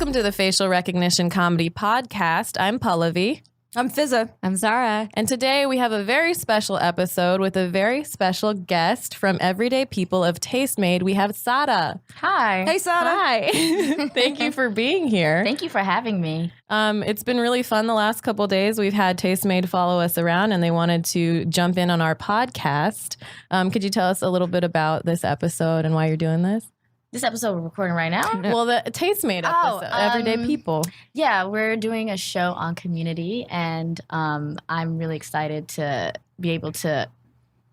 Welcome to the Facial Recognition Comedy Podcast. I'm Pallavi. I'm Fizza. I'm Zara. And today we have a very special episode with a very special guest from Everyday People of Tastemade. We have Saada. Hi. Hey, Saada. Hi. Thank you for being here. Thank you for having me. It's been really fun the last couple of days. We've had Tastemade follow us around and they wanted to jump in on our podcast. Could you tell us a little bit about this episode and why you're doing this? This episode we're recording right now? Well, the Tastemade episode, Everyday People. Yeah, we're doing a show on community, and I'm really excited to be able to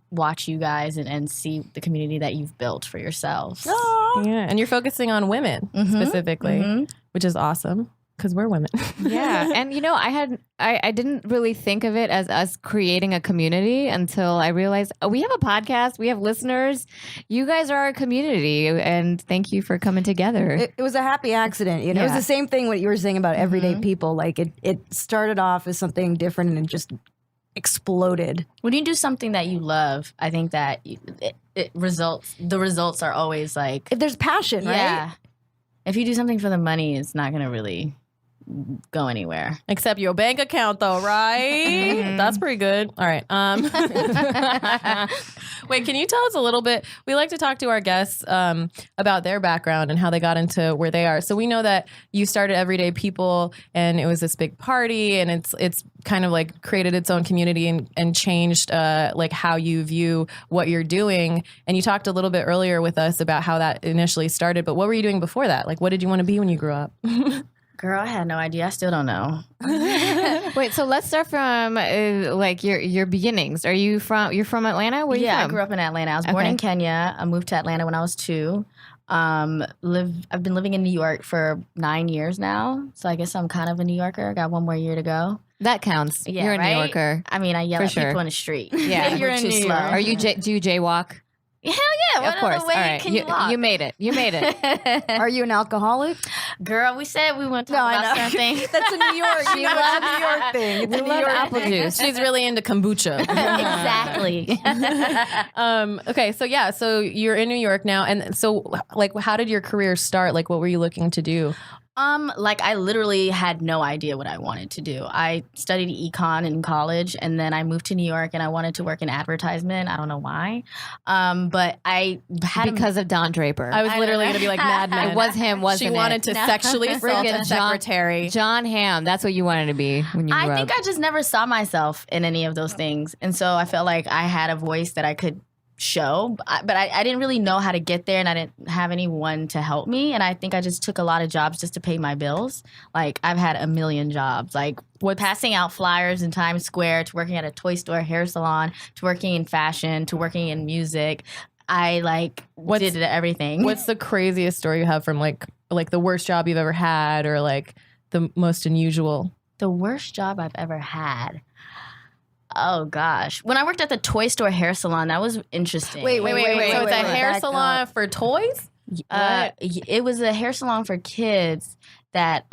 watch you guys and see the community that you've built for yourselves. Oh. Yeah, and you're focusing on women specifically, which is awesome. Because we're women. Yeah. And you know, I didn't really think of it as us creating a community until I realized we have a podcast, we have listeners. You guys are our community, and thank you for coming together. It was a happy accident. You know, it was the same thing what you were saying about everyday people. Like it started off as something different and it just exploded. When you do something that you love, I think that the results are always like... If there's passion, right? Yeah. If you do something for the money, it's not going to really go anywhere. Except your bank account, though, right? That's pretty good. All right. Wait, can you tell us a little bit? We like to talk to our guests about their background and how they got into where they are. So we know that you started Everyday People, and it was this big party, and it's kind of like created its own community and changed like how you view what you're doing. And you talked a little bit earlier with us about how that initially started. But what were you doing before that? Like, what did you want to be when you grew up? Girl, I had no idea. I still don't know. Wait, so let's start from like your beginnings. You're from Atlanta? Where are you from? I grew up in Atlanta. I was born in Kenya. I moved to Atlanta when I was 2. I've been living in New York for 9 years now. So I guess I'm kind of a New Yorker. I got 1 more year to go. That counts. Yeah, you're a right? New Yorker. I mean, I yell For at sure. people in the street. Yeah. You're in New York. Are you do you jaywalk? Hell yeah. What Of course. other way All right. can you walk? You made it. You made it. Are you an alcoholic? Girl, we said we wouldn't talk about something. That's a New York. She It's a New York thing. It's a New York apple thing. juice. She's really into kombucha. Exactly. Okay, so you're in New York now. And so, like, how did your career start? Like, what were you looking to do? Like I literally had no idea what I wanted to do. I studied econ in college, and then I moved to New York, and I wanted to work in advertisement. I don't know why, but I had Because of Don Draper. I was literally going to be like Mad Men. It was him, wasn't She it? wanted to sexually assault a Friggin' secretary. John Hamm. That's what you wanted to be when you grew I think up. I just never saw myself in any of those things, and so I felt like I had a voice that I could show, but I didn't really know how to get there, and I didn't have anyone to help me, and I think I just took a lot of jobs just to pay my bills. Like I've had a million jobs, like passing out flyers in Times Square, to working at a toy store, hair salon, to working in fashion, to working in music. I did everything. What's the craziest story you have from like the worst job you've ever had, or like the most unusual? The worst job I've ever had? Oh, gosh. When I worked at the toy store hair salon, that was interesting. Wait. So it's a hair back salon up. for toys? It was a hair salon for kids that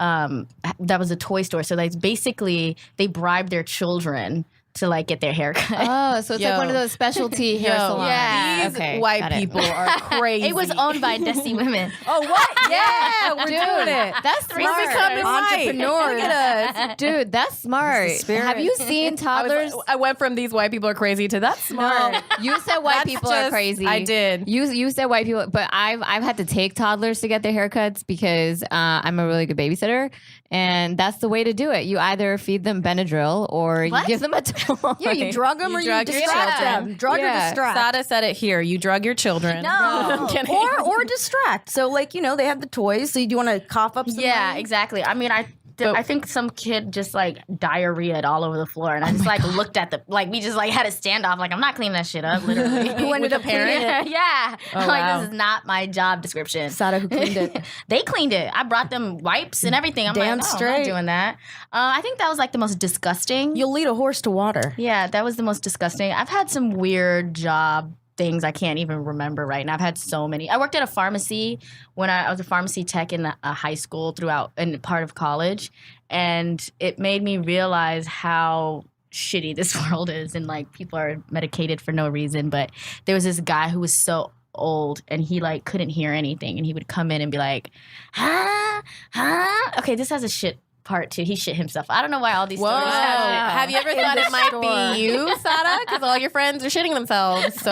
was a toy store. So they bribed their children to like get their hair cut. Oh, so it's like one of those specialty hair salons. yeah. These Okay, white got it. people are crazy. It was owned by Desi women. Oh, what? Yeah, we're Dude, doing it. That's We're smart. becoming white. Entrepreneurs. Look at us. Dude, that's smart. It's the spirit. Have you seen toddlers? I went from these white people are crazy to that's smart. No, you said white That's people are just- crazy. I did. You said white people, but I've had to take toddlers to get their haircuts because I'm a really good babysitter, and that's the way to do it. You either feed them Benadryl or you What? give them a toy. Yeah, you drug them or you drug your distract children. them. Drug or distract. Sada said it here. You drug your children. No. I'm kidding. or distract. So like, they have the toys. So do you want to cough up some Yeah, money? exactly. I mean, I think some kid just like diarrheaed all over the floor, and I just looked at we just had a standoff. Like I'm not cleaning that shit up, literally. Who ended up cleaning it? Yeah. wow. This is not my job description. Sada who cleaned it. They cleaned it. I brought them wipes and everything. I'm Damn like, no, I'm straight. not doing that. I think that was the most disgusting. You'll lead a horse to water. Yeah, that was the most disgusting. I've had some weird job things I can't even remember right now. I've had so many. I worked at a pharmacy when I was a pharmacy tech in a high school throughout and part of college, and it made me realize how shitty this world is, and people are medicated for no reason. But there was this guy who was so old and he couldn't hear anything, and he would come in and be like, huh, okay, this has a shit part too. He shit himself. I don't know why all these stories Have you ever thought it might be you, Saada? Because all your friends are shitting themselves. So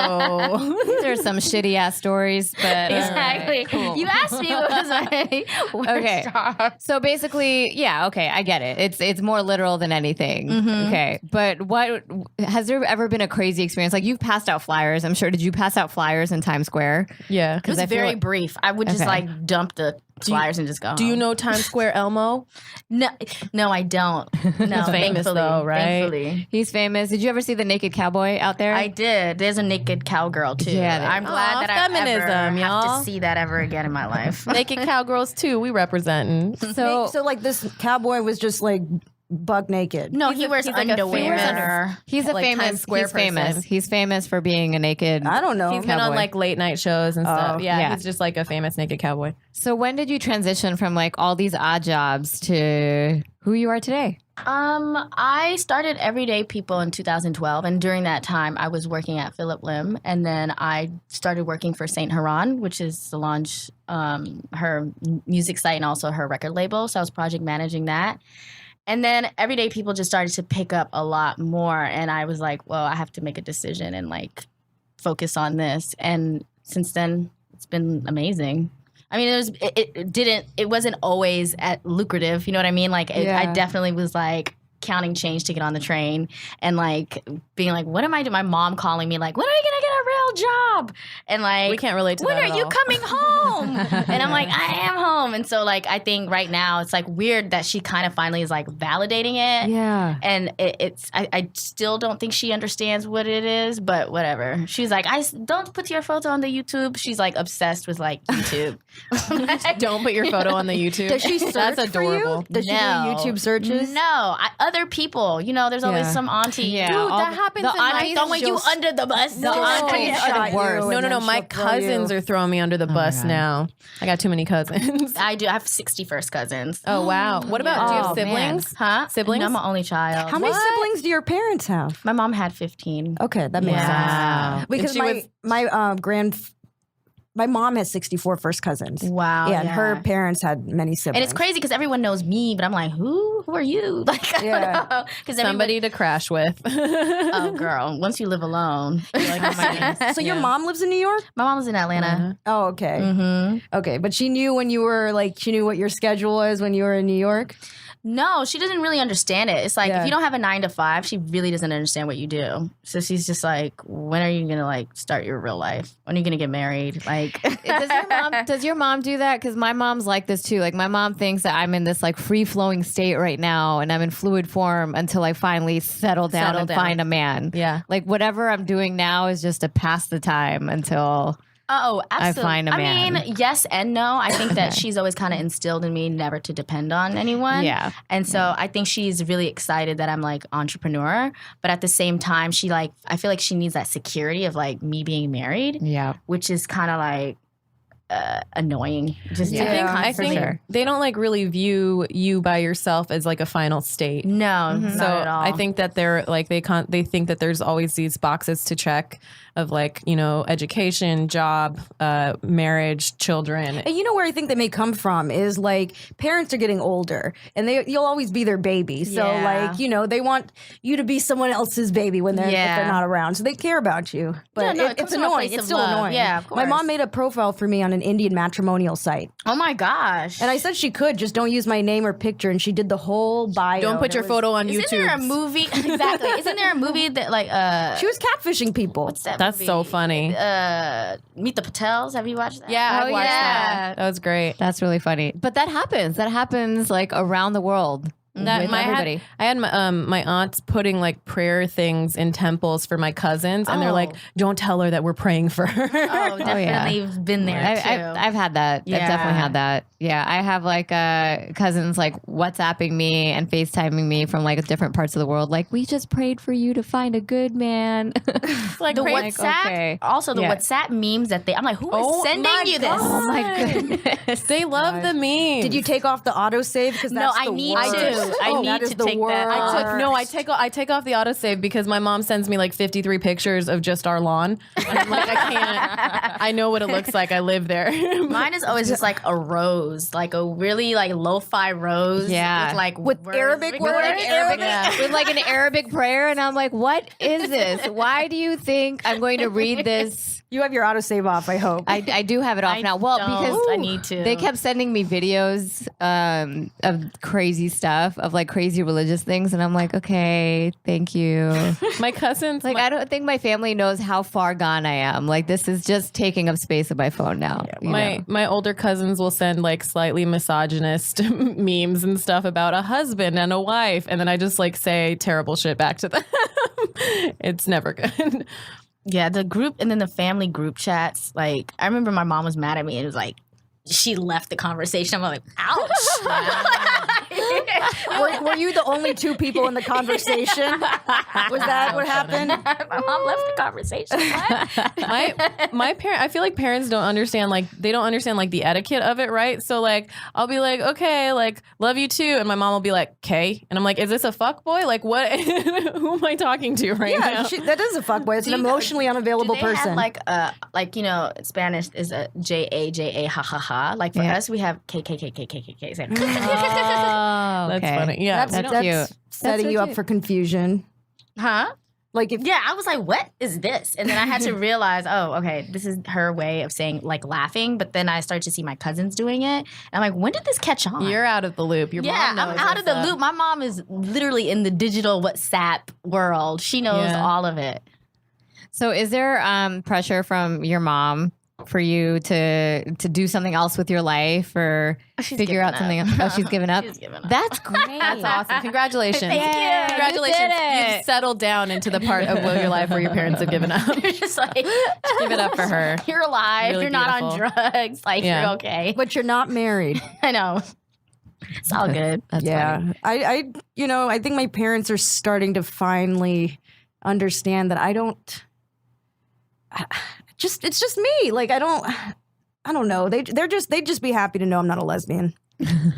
There's some shitty ass stories, but Exactly. cool. You asked me what was my worst Okay. job. So basically, yeah, okay, I get it. It's more literal than anything. Okay, but what has there ever been a crazy experience? Like you've passed out flyers. I'm sure. Did you pass out flyers in Times Square? yeah. It was I feel very like- brief. I would just Okay. like dump the flyers and just go. Do you home. know Times Square Elmo? No, I don't. No, famous thankfully, though, right? Thankfully. He's famous. Did you ever see the naked cowboy out there? I did. There's a naked cowgirl too. Yeah, there- I'm glad Aw, that I feminism, ever y'all. have to see that ever again in my life. Naked cowgirls too. We representing. so So like this cowboy was just like buck naked. No, he wears he's like a underwear. he's a like famous. Times Square He's famous. person. He's famous for being a naked. I don't know. He's been on Cowboy. like late night shows and stuff. Oh. Yeah, Yeah. he's just like a famous naked cowboy. So when did you transition from like all these odd jobs to who you are today? I started Everyday People in 2012, and during that time, I was working at Philip Lim, and then I started working for Saint Haran, which is Solange, her music site and also her record label. So I was project managing that. And then Everyday People just started to pick up a lot more, and I was like, well, I have to make a decision and like focus on this. And since then, it's been amazing. I mean, it wasn't always lucrative. You know what I mean? Like, Yeah. I definitely was like counting change to get on the train and like being like, what am I doing? My mom calling me like, when are you going to get a real job? And like, We can't relate to when that are at you all. coming home? And I'm like, I am home. And so like, I think right now it's like weird that she kind of finally is like validating it. Yeah. And I still don't think she understands what it is, but whatever. She's like, don't put your photo on the YouTube. She's like obsessed with like YouTube. Don't put your photo on the YouTube. Does she search That's for you? adorable. Does she do No. YouTube searches? No, other people. You know, there's always Yeah. some auntie. Yeah, Dude, all that the- happens the in my aunties throwing you she'll- under the bus. The The aunties auntie. are the worst. No, my cousins are throwing me under the bus God. now. I got too many cousins. I do. I have 61st cousins. Oh wow. What about do you have Oh, man. siblings? Huh? Siblings? No, I'm an only child. How many siblings do your parents have? My mom had 15. Okay, that makes Wow. sense. Because And she my mom has 64 first cousins. Wow. Yeah, and her parents had many siblings. And it's crazy because everyone knows me, but I'm like, who are you? Like, I Yeah. don't know. Because Somebody to crash with. oh, girl, once you live alone, you're like, oh my goodness. So your mom lives in New York? My mom was in Atlanta. Oh, okay. Mm-hmm. Okay, but she knew when you were like, she knew what your schedule was when you were in New York? No, she doesn't really understand it. It's like Yeah. if you don't have a 9 to 5, she really doesn't understand what you do. So she's just like, when are you gonna like start your real life? When are you gonna get married? Like, Does your mom do that? Because my mom's like this too. Like my mom thinks that I'm in this like free flowing state right now, and I'm in fluid form until I finally settle down and find a man. Yeah. Like whatever I'm doing now is just to pass the time until. oh, absolutely. find a man. I mean, yes and no. I think that she's always kind of instilled in me never to depend on anyone. Yeah. And so I think she's really excited that I'm like entrepreneur, but at the same time, she like I feel like she needs that security of like me being married, Yeah. which is kind of like annoying. Just Yeah. to think I think sure. they don't like really view you by yourself as like a final state. no, not So at all. I think that they're like they think that there's always these boxes to check of like, you know, education, job, marriage, children. And you know where I think they may come from is like parents are getting older and you'll always be their baby. So Yeah. like, you know, they want you to be someone else's baby when if they're not around. So they care about you. But Yeah, no, it it's comes from a annoying. place It's of still love. annoying. Yeah, of My mom course. made a profile for me on an Indian matrimonial site. oh my gosh. And I said she could, just don't use my name or picture. And she did the whole bio. Don't put and your it was- photo on Isn't YouTube. there a movie? Exactly. Isn't there a movie that like She was catfishing people. what's that That's movie? so funny. Meet the Patels. Have you watched that? Yeah, Oh, I've watched yeah. that. That was great. That's really funny. But that happens. That happens like around the world. With everybody. I had my aunts putting like prayer things in temples for my cousins, and they're like, "Don't tell her that we're praying for her." Oh, definitely been there too. I've had that. I've definitely had that. Yeah, I have like cousins like WhatsApping me and FaceTiming me from like different parts of the world. Like, we just prayed for you to find a good man. like the pray- WhatsApp, okay. also the Yeah. WhatsApp memes that I'm like, who is Oh sending my you this? God. Oh my goodness. They love the memes. Did you take off the autosave? Because No, that's I the need worst. to. I need that is to the take worst. that. I take off the autosave because my mom sends me like 53 pictures of just our lawn. And I'm like, I can't. I know what it looks like. I live there. Mine is always just like a rose, like a really like lo-fi rose. Yeah. With like With words. Arabic With, words? like, Arabic. With like an Arabic prayer, and I'm like, what is this? Why do you think I'm going to read this? You have your autosave off, I hope. I do have it off now. Well, because I need to. they kept sending me videos of crazy stuff, of like crazy religious things, and I'm like, okay, thank you. My cousins, Like, I don't think my family knows how far gone I am. Like, this is just taking up space on my phone now. you know? my older cousins will send like slightly misogynist memes and stuff about a husband and a wife, and then I just like say terrible shit back to them. It's never good. Yeah, the group and then the family group chats. Like, I remember my mom was mad at me and it was like, she left the conversation. I'm like, ouch. Were you the only two people in the conversation? Was that what happened? My mom left the conversation. What? My parent, I feel like parents don't understand, like they don't understand like the etiquette of it, right? So like I'll be like, okay, like love you too, and my mom will be like, okay, and I'm like, is this a fuck boy? Like what? Who am I talking to right now? That is a fuckboy. It's an emotionally unavailable Do they person. have like you know, Spanish is a J-A, ha ha ha. Like for us, we have K. Oh, That's okay. funny. Yeah, that's cute. setting so you up cute. for confusion. Huh? Like if Yeah, I was like, what is this? And then I had to realize, oh, okay, this is her way of saying like laughing. But then I started to see my cousins doing it. And I'm like, when did this catch on? you're out of the loop. Your Yeah, mom knows I'm out of what's the up. loop. My mom is literally in the digital WhatsApp world. She knows Yeah. all of it. So is there pressure from your mom for you to do something else with your life or She's figure out given something? up. Oh, she's given up. She's given up. That's great. That's awesome. Congratulations. Thank you. Congratulations. You did it. You've settled down into the part of your life where your parents have given up. You're just like, Give it up for her. You're alive. Really you're not on beautiful. drugs. Like, Yeah. you're okay. but you're not married. I know. It's all good. That's Yeah. funny. I think my parents are starting to finally understand that it's just me. Like I don't know. They'd just be happy to know I'm not a lesbian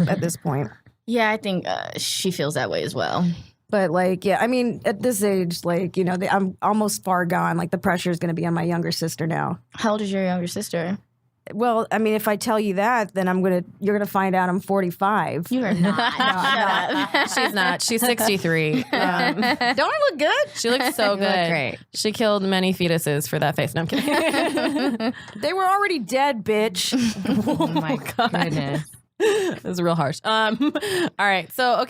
at this point. Yeah, I think she feels that way as well. But like, yeah, I mean, at this age, like, you know, I'm almost far gone. Like the pressure is going to be on my younger sister now. How old is your younger sister? Well, I mean, if I tell you that, then you're gonna find out I'm 45. You are not. Shut up. She's not. She's 63. Don't I look good? She looks so You good. look great. She killed many fetuses for that face. No, I'm kidding. They were already dead, bitch. Oh my goodness. It was real harsh. All right. So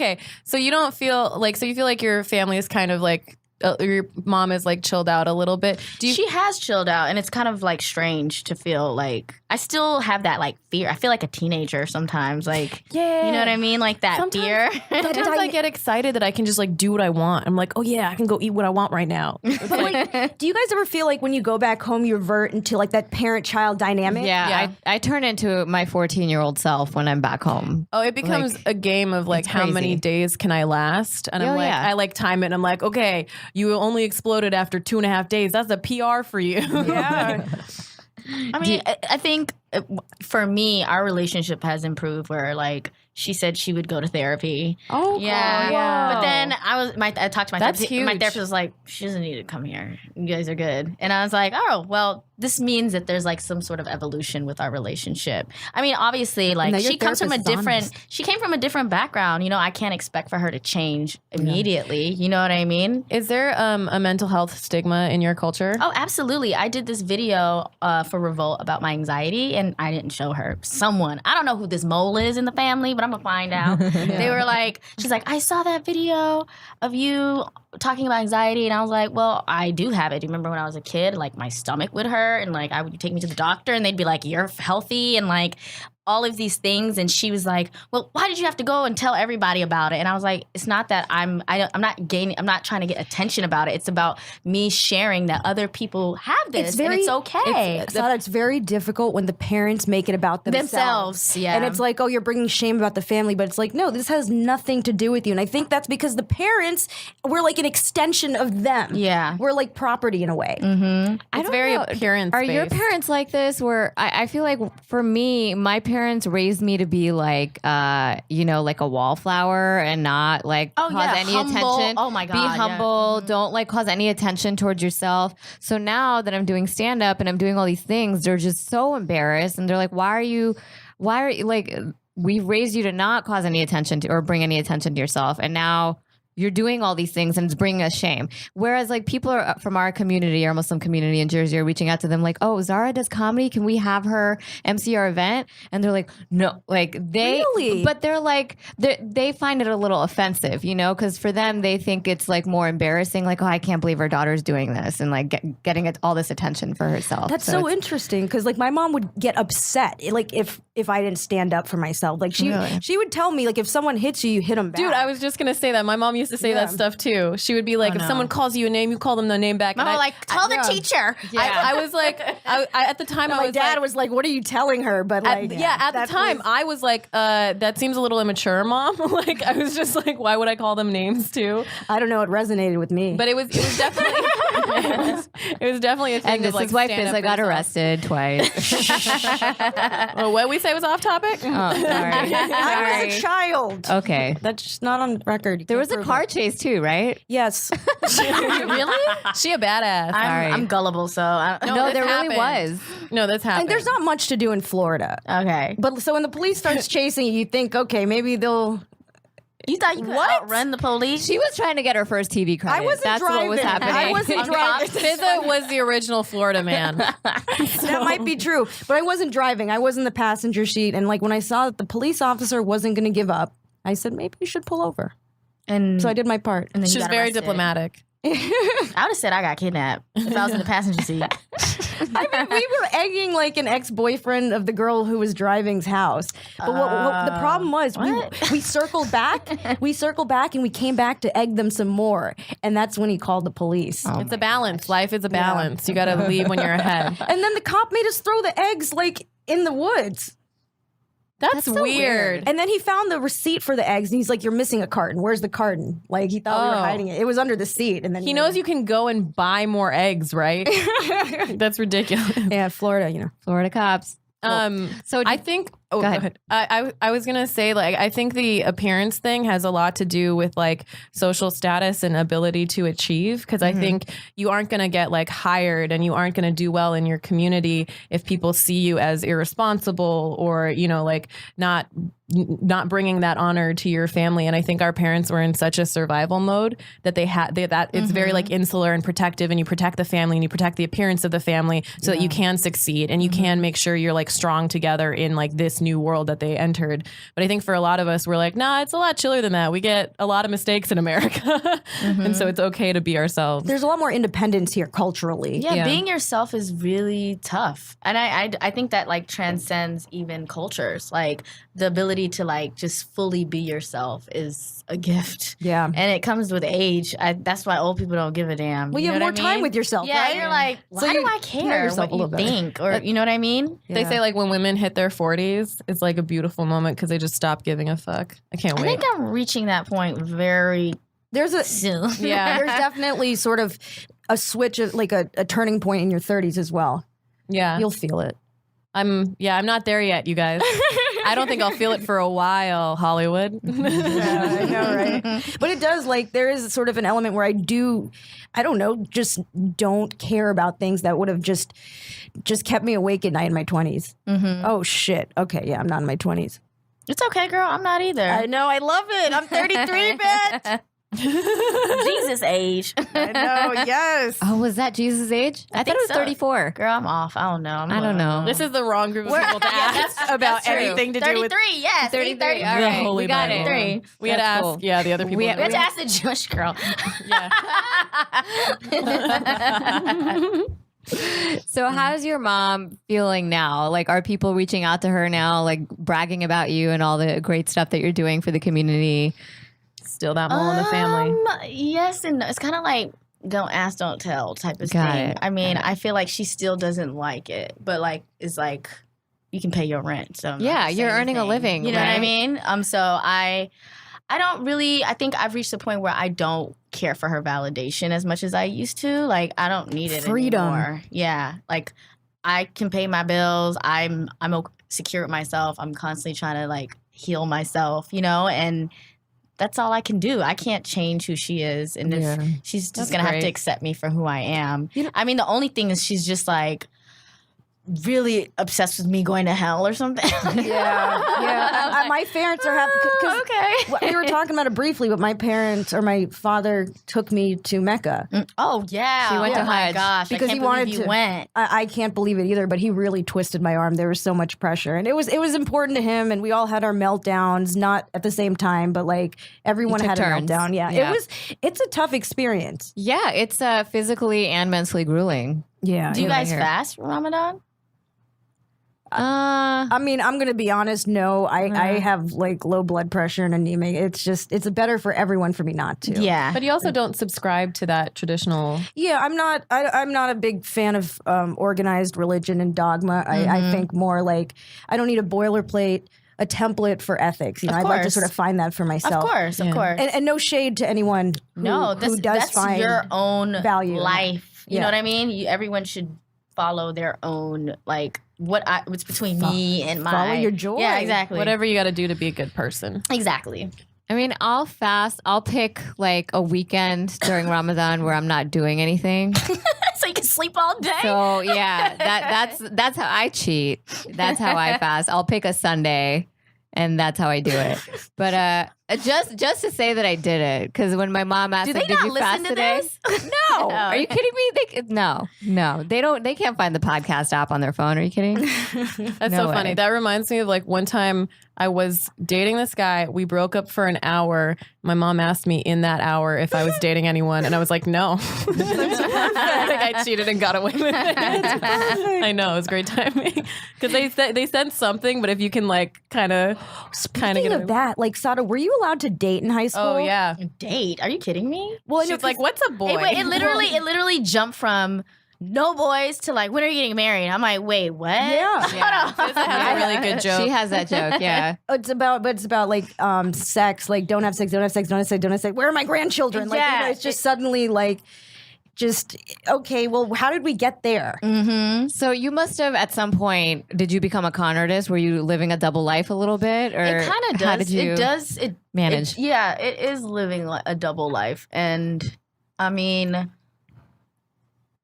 you don't feel like, so you feel like your family is kind of like, your mom is like chilled out a little bit. She has chilled out, and it's kind of like strange to feel like I still have that like fear. I feel like a teenager sometimes. Like, Yeah. you know what I mean? Like that fear. Sometimes I get excited that I can just like do what I want. I'm like, oh yeah, I can go eat what I want right now. It's like, Do you guys ever feel like when you go back home, you revert into like that parent-child dynamic? Yeah, I turn into my 14-year-old self when I'm back home. oh, it becomes a game of like it's how many crazy. days can I last? And I'm Oh, like, yeah. I like time it. And I'm like, okay, you only exploded after 2.5 days. That's a PR for you. Yeah. I mean, I think for me, our relationship has improved where like she said she would go to therapy. Oh, Yeah. Wow. But then I talked to my That's therapist. My huge. therapist was like, she doesn't need to come here. You guys are good. And I was like, oh, well, this means that there's like some sort of evolution with our relationship. I mean, obviously, like Now your she comes from a therapist is different, honest. she came from a different background. You know, I can't expect for her to change immediately. You know what I mean? Is there a mental health stigma in your culture? Oh, absolutely. I did this video for Revolt about my anxiety, and I didn't show her. Someone, I don't know who this mole is in the family, but I'm gonna find out. They were like, she's like, I saw that video of you talking about anxiety, and I was like, well, I do have it. Do you remember when I was a kid? Like my stomach would hurt, and like I would take me to the doctor, and they'd be like, you're healthy, and like all of these things. And she was like, well, why did you have to go and tell everybody about it? And I was like, it's not that I'm not trying to get attention about it. It's about me sharing that other people have this, and it's okay. Saada, it's very difficult when the parents make it about themselves. Yeah. And it's like, oh, you're bringing shame about the family, but it's like, no, this has nothing to do with you. And I think that's because the parents, we're like an extension of them. Yeah. We're like property in a way. I It's don't very know. appearance Are your based. parents like this? Where I feel like for me, my parents parents raised me to be like, like a wallflower and not like cause any humble. attention. Oh my God, be yeah. humble. Don't like cause any attention towards yourself. So now that I'm doing stand up and I'm doing all these things, they're just so embarrassed and they're like, why are you like? We raised you to not cause any attention to or bring any attention to yourself, and now you're doing all these things and it's bringing us shame. Whereas like people are from our community, our Muslim community in Jersey, are reaching out to them like, oh, Zara does comedy. Can we have her MC our event? And they're like, no, like but they're like, they find it a little offensive, because for them, they think it's like more embarrassing. Like, oh, I can't believe her daughter's doing this and like getting all this attention for herself. That's so interesting because like my mom would get upset like if I didn't stand up for myself. Like she would tell me like if someone hits you, you hit them back. Dude, I was just gonna say that. My mom used to say that stuff too. She would be like, if someone calls you a name, you call them the name back. Mama, tell the teacher. Yeah. I was like, I at the time, my dad was like, what are you telling her? But like, at the time, I was like, that seems a little immature, Mom. Like, I was just like, why would I call them names too? I don't know. It resonated with me. But it was definitely, it was definitely a thing. And this is why Fizza got arrested twice. Well, what we say was off topic? Oh, sorry. I was a child. Okay. That's just not on record. There was a car chase too, right? Yes. Really? She a badass. I'm gullible, so No, there really was. No, that's happened. And there's not much to do in Florida. okay. But so when the police starts chasing you, you think, okay, maybe they'll. You thought you could outrun the police? She was trying to get her first TV credit. I wasn't That's driving. what was happening. I wasn't driving. Fizza was the original Florida man. That might be true, but I wasn't driving. I was in the passenger seat, and like when I saw that the police officer wasn't going to give up, I said maybe you should pull over. And So I did my part. and then you She's got very arrested. diplomatic. I would have said I got kidnapped if I was in the passenger seat. I mean, we were egging like an ex-boyfriend of the girl who was driving's house. But what the problem was, we circled back. We circled back and we came back to egg them some more. And that's when he called the police. It's a balance. Life is a balance. You got to leave when you're ahead. And then the cop made us throw the eggs like in the woods. That's so weird. And then he found the receipt for the eggs and he's like, you're missing a carton. Where's the carton? Like he thought we were hiding it. It was under the seat. And then He knows you can go and buy more eggs, right? That's ridiculous. Yeah, Florida, Florida cops. So I think. Oh, Go ahead. I was gonna say like I think the appearance thing has a lot to do with like social status and ability to achieve because I think you aren't gonna get like hired and you aren't gonna do well in your community if people see you as irresponsible or like not bringing that honor to your family. And I think our parents were in such a survival mode that that it's very like insular and protective, and you protect the family and you protect the appearance of the family so that you can succeed and you can make sure you're like strong together in like this new world that they entered. But I think for a lot of us, we're like, nah, it's a lot chiller than that. We get a lot of mistakes in America. And so it's okay to be ourselves. There's a lot more independence here culturally. Yeah, being yourself is really tough. And I think that like transcends even cultures. Like the ability to like just fully be yourself is a gift. Yeah. And it comes with age. That's why old people don't give a damn. Well, you have know more what I time mean? with yourself, Yeah, right? you're like, So why do you I know care yourself what a you little bit. think? Or you know what I mean? They say like when women hit their 40s, it's like a beautiful moment because they just stop giving a fuck. I can't I wait. think I'm reaching that point very There's a soon. Yeah. there's definitely sort of a switch of like a turning point in your 30s as well. Yeah. You'll feel it. I'm not there yet, you guys. I don't think I'll feel it for a while, Hollywood. Yeah, I know, right? But it does, like, there is sort of an element where I don't know, just don't care about things that would have just kept me awake at night in my 20s. Oh, shit. Okay, yeah, I'm not in my 20s. It's okay, girl. I'm not either. I know, I love it. I'm 33, bitch. Jesus age. I know, yes. Oh, was that Jesus' age? I thought think it was so. 34. Girl, I'm off. I don't know. I don't know. This is the wrong group of people to ask about true. anything to do 33, with yes. 33. 33. All the right, Holy we got Bible. it. We had to That's ask, cool. the other people. We in We the have to room. ask the Jewish girl. So how's your mom feeling now? Like, are people reaching out to her now, like bragging about you and all the great stuff that you're doing for the community? Still that mole in the family. Yes and no. It's kind of like don't ask, don't tell type of Got thing. it. I mean, I feel like she still doesn't like it, but like it's like you can pay your rent. So I'm not Yeah, gonna say you're earning a anything. living, You know what I right? mean? So I don't really. I think I've reached a point where I don't care for her validation as much as I used to. Like I don't need it Freedom. anymore. Yeah, like I can pay my bills. I'm okay. secure with myself. I'm constantly trying to like heal myself, you know, and that's all I can do. I can't change who she is. And if she's just going to have to accept me for who I am. I mean, the only thing is she's just like really obsessed with me going to hell or something. My parents are happy. Okay. We were talking about it briefly, but my parents or my father took me to Mecca. Oh, yeah. She went to my Hajj. gosh. Because I he can't wanted believe to. you went. I can't believe it either, but he really twisted my arm. There was so much pressure, and it was important to him. And we all had our meltdowns, not at the same time, but like everyone took had turns. a meltdown. Yeah, it's a tough experience. Yeah, it's physically and mentally grueling. Yeah. Do you guys fast for Ramadan? I mean, I'm gonna be honest. No, I have like low blood pressure and anemia. It's better for everyone for me not to. Yeah. But you also don't subscribe to that traditional. Yeah, I'm not a big fan of organized religion and dogma. I think more like I don't need a boilerplate, a template for ethics. You know, I'd like to sort of find that for myself. Of course. And no shade to anyone who does find your own value in life. You Yeah. know what I mean? Everyone should follow their own, like, what's between me and my... Follow your joy. Yeah, exactly. Whatever you got to do to be a good person. Exactly. I mean, I'll fast. I'll pick like a weekend during Ramadan where I'm not doing anything. So you can sleep all day? So yeah, that's how I cheat. That's how I fast. I'll pick a Sunday, and that's how I do it. But just to say that I did it, because when my mom asked, Do me, they "Did not you listen fast to today?" this? No. Are you kidding me? No. They don't. They can't find the podcast app on their phone. Are you kidding? That's No so funny. way. That reminds me of like one time I was dating this guy. We broke up for an hour. My mom asked me in that hour if I was dating anyone, and I was like, no. Like I cheated and got away with it. I know, it was great timing because they said something, but if you can like kind of Speaking get of that, like Saada, were you allowed to date in high school? Oh yeah. Date? Are you kidding me? Well, She's like, what's a boy? It literally jumped from no boys to like, when are you getting married? I'm like, wait, what? Yeah. This has a really good joke. She has that joke. Yeah. It's about like sex, like don't have sex. Where are my grandchildren? Like, Yeah. it's just suddenly like, okay. Well, how did we get there? So you must have at some point. Did you become a con artist? Were you living a double life a little bit, or It kind of does. How did you it does. It manage? It is living a double life, and I mean,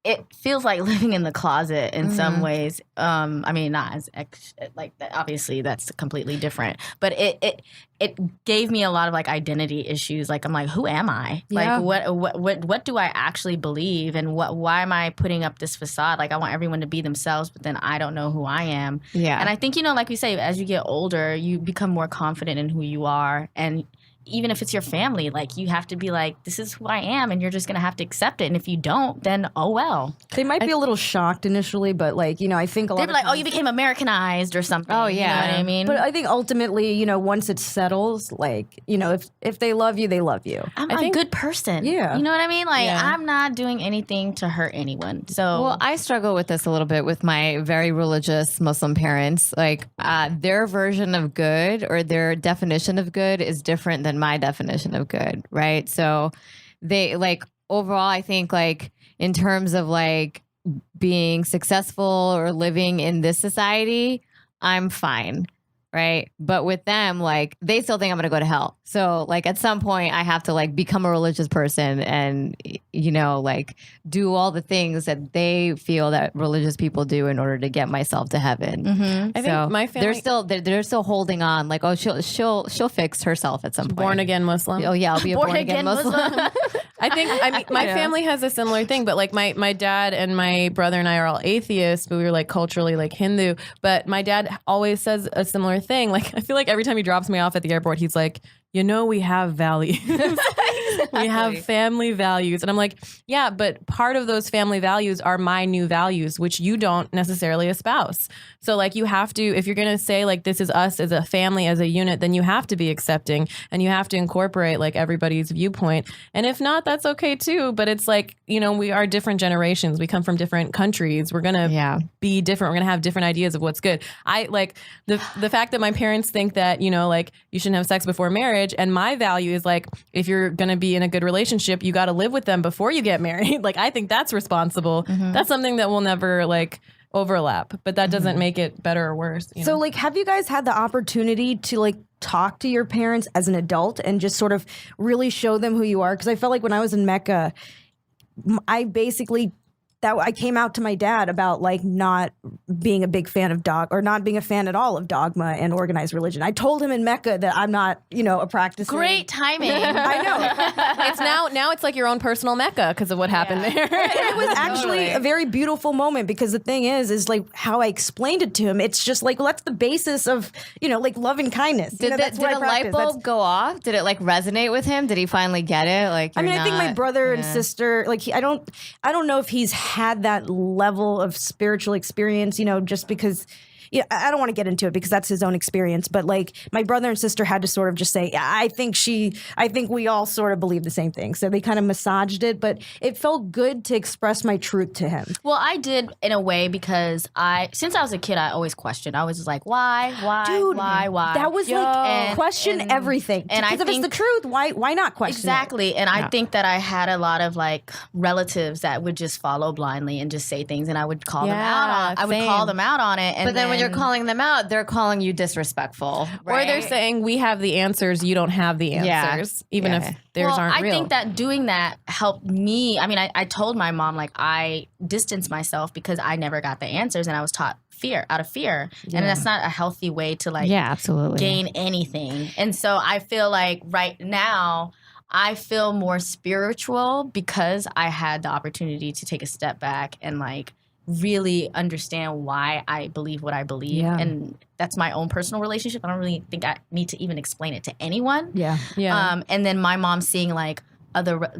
it feels like living in the closet in some ways. I mean, not as like that. Obviously, that's completely different. But it gave me a lot of like identity issues. Like I'm like, who am I? Yeah. Like what do I actually believe? And why am I putting up this facade? Like I want everyone to be themselves, but then I don't know who I am. Yeah. And I think, like we say, as you get older, you become more confident in who you are. And even if it's your family, like you have to be like, this is who I am, and you're just gonna have to accept it. And if you don't, then oh well. They might be a little shocked initially, but like, I think a lot They'd of be like, oh, times- you became Americanized or something. Oh, You yeah. know what I mean? But I think ultimately, once it settles, like, if they love you, they love you. I'm I a think- good person. Yeah. You know what I mean? Like, Yeah. I'm not doing anything to hurt anyone. So, Well, I struggle with this a little bit with my very religious Muslim parents. Like their version of good or their definition of good is different than my definition of good, right? So they like overall, I think like in terms of like being successful or living in this society, I'm fine. Right. But with them, like they still think I'm going to go to hell. So like at some point I have to like become a religious person and, like do all the things that they feel that religious people do in order to get myself to heaven. I think my family they're still holding on. Like, oh, she'll fix herself at some point. born again Muslim. Oh yeah, I'll be a born again Muslim. I mean, my family has a similar thing, but like my dad and my brother and I are all atheists, but we were like culturally like Hindu. But my dad always says a similar thing. Like, I feel like every time he drops me off at the airport, he's like, we have values. We have family values. And I'm like, yeah, but part of those family values are my new values, which you don't necessarily espouse. So like you have to, if you're going to say like this is us as a family, as a unit, then you have to be accepting and you have to incorporate like everybody's viewpoint. And if not, that's okay too. But it's like, we are different generations. We come from different countries. We're going to be different. We're going to have different ideas of what's good. I like the fact that my parents think that, like you shouldn't have sex before marriage. And my value is like, if you're going to be in a good relationship, you got to live with them before you get married. Like, I think that's responsible. That's something that will never like overlap, but that doesn't make it better or worse. You So, know? like, have you guys had the opportunity to, like, talk to your parents as an adult and just sort of really show them who you are? Because I felt like when I was in Mecca, I basically I came out to my dad about like not being a big fan of not being a fan at all of dogma and organized religion. I told him in Mecca that I'm not, a practicing. Great timing. I know. It's now it's like your own personal Mecca because of what happened there. It was actually a very beautiful moment because the thing is like how I explained it to him. It's just like, well, that's the basis of, like love and kindness. Did That's what a I light practice. bulb go off? Did it like resonate with him? Did he finally get it? Like, I mean, I think my brother and yeah. sister, like, I don't know if he's had that level of spiritual experience, just because. Yeah, I don't want to get into it because that's his own experience. But like my brother and sister had to sort of just say, I think we all sort of believe the same thing. So they kind of massaged it, but it felt good to express my truth to him. Well, I did in a way because since I was a kid, I always questioned. I was just like, why, Dude, why? That was like question and- everything. and I because if it's think- the truth, why not question it? Exactly. And I think that I had a lot of like relatives that would just follow blindly and just say things, and I would call them out on. I would call them out on it. And But then when you're calling them out, they're calling you disrespectful. Or they're saying we have the answers, you don't have the answers, even if theirs aren't I real. think that doing that helped me. I mean, I told my mom, like, I distanced myself because I never got the answers and I was taught out of fear. And that's not a healthy way to like absolutely gain anything. And so I feel like right now I feel more spiritual because I had the opportunity to take a step back and like really understand why I believe what I believe. Yeah. And that's my own personal relationship. I don't really think I need to even explain it to anyone. Yeah. And then my mom seeing like other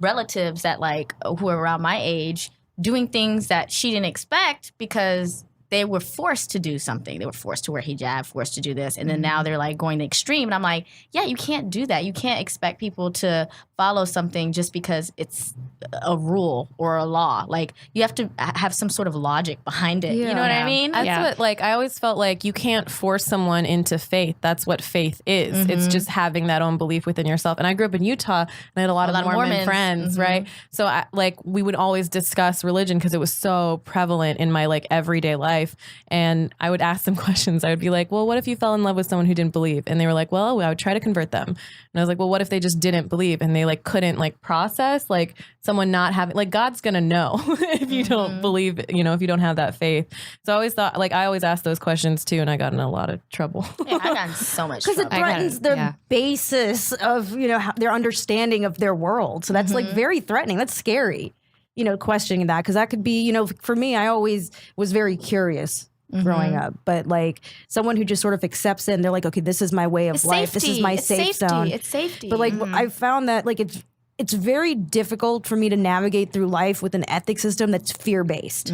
relatives that like who are around my age doing things that she didn't expect because they were forced to do something. They were forced to wear hijab, forced to do this. And then now they're like going the extreme. And I'm like, yeah, you can't do that. You can't expect people to follow something just because it's a rule or a law. Like you have to have some sort of logic behind it. You know what I mean? That's what, I always felt like you can't force someone into faith. That's what faith is. It's just having that own belief within yourself. And I grew up in Utah and I had a lot of Mormon friends, right? So we would always discuss religion because it was so prevalent in my like everyday life. And I would ask them questions. I would be like, well, what if you fell in love with someone who didn't believe? And they were like, well, I would try to convert them. And I was like, well, what if they just didn't believe and they like couldn't like process like someone not having, like God's gonna know if you don't believe, if you don't have that faith. So I always thought, like I always asked those questions too, and I got in a lot of trouble. Yeah, I got in so much Because trouble. it threatens the basis of, their understanding of their world. So that's like very threatening. That's scary, questioning that. Because that could be, for me, I always was very curious growing up. But like someone who just sort of accepts it and they're like, okay, this is my way of It's life. safety. This is my It's safe safety. zone. It's safety. But like I've found that like it's very difficult for me to navigate through life with an ethic system that's fear-based.